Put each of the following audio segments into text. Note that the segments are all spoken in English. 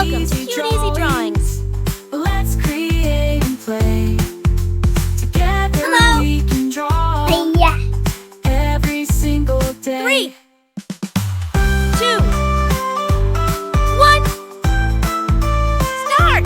Welcome to Cute Easy Drawings. Let's create and play. Together we can draw every single day. 3, 2, 1, start!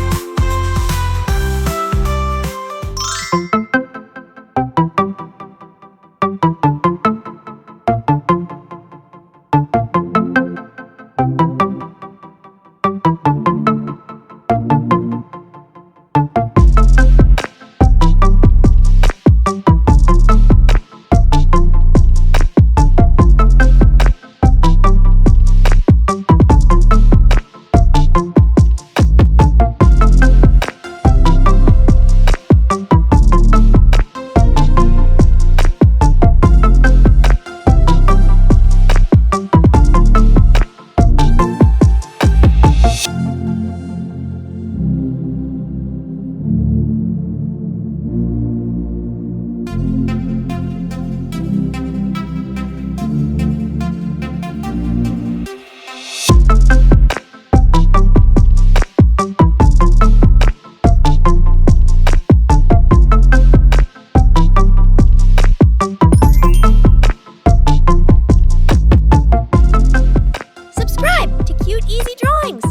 Subscribe to Cute Easy Drawings.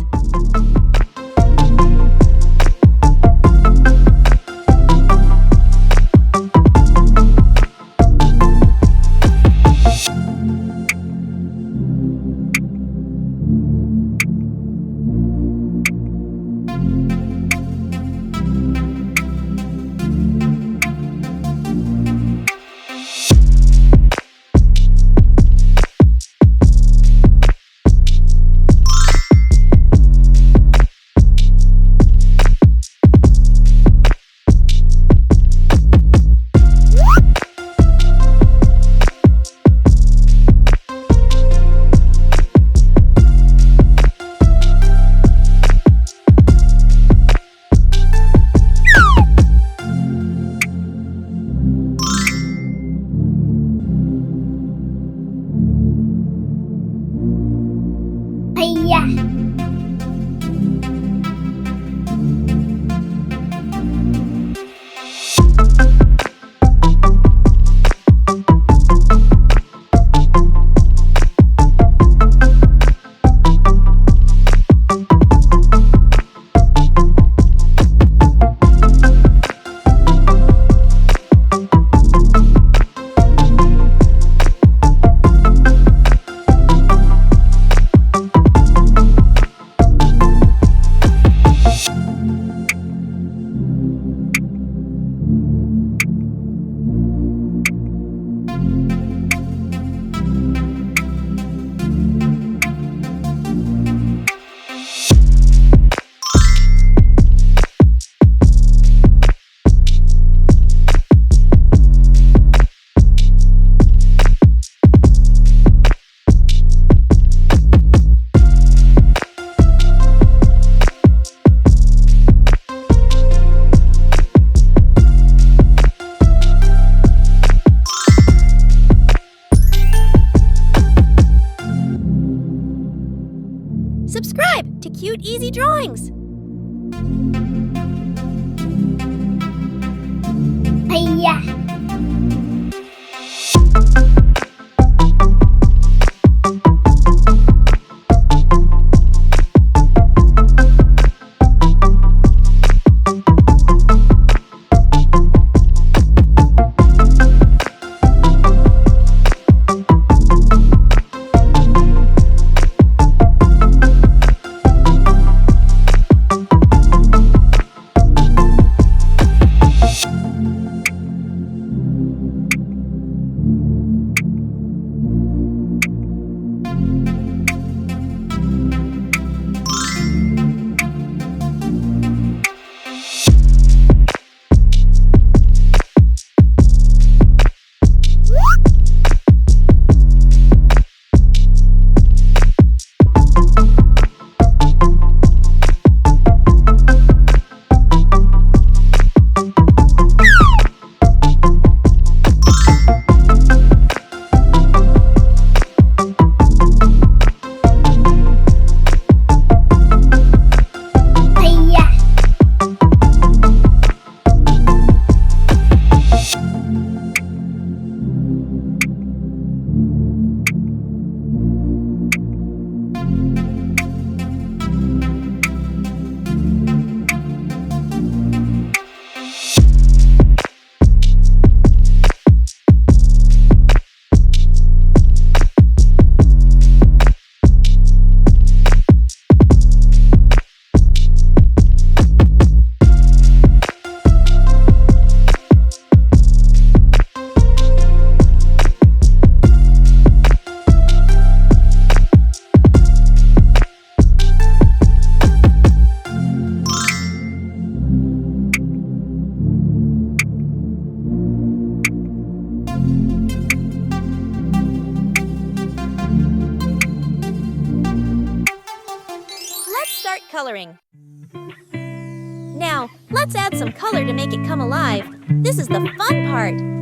Subscribe to Cute Easy Drawings. coloring. Now, let's add some color to make it come alive. This is the fun part.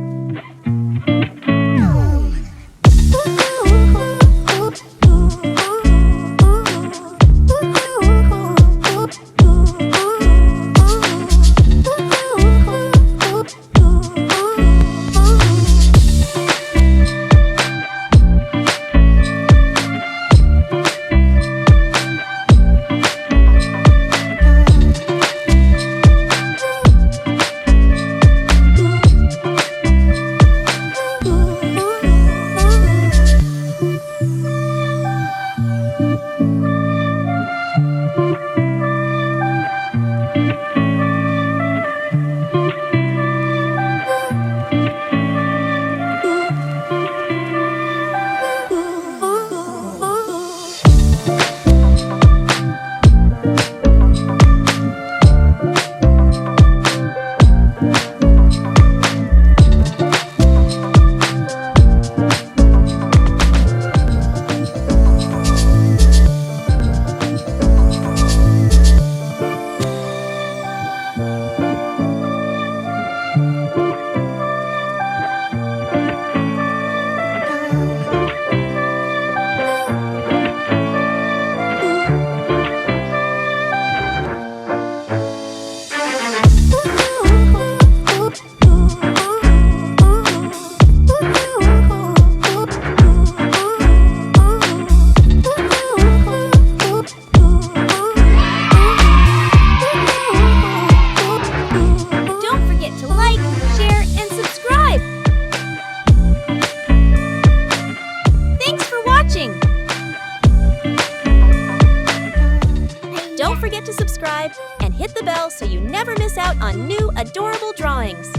Don't forget to subscribe and hit the bell so you never miss out on new adorable drawings.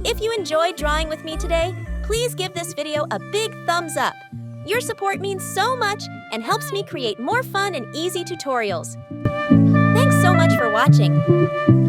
If you enjoyed drawing with me today, please give this video a big thumbs up. Your support means so much and helps me create more fun and easy tutorials. Thanks so much for watching.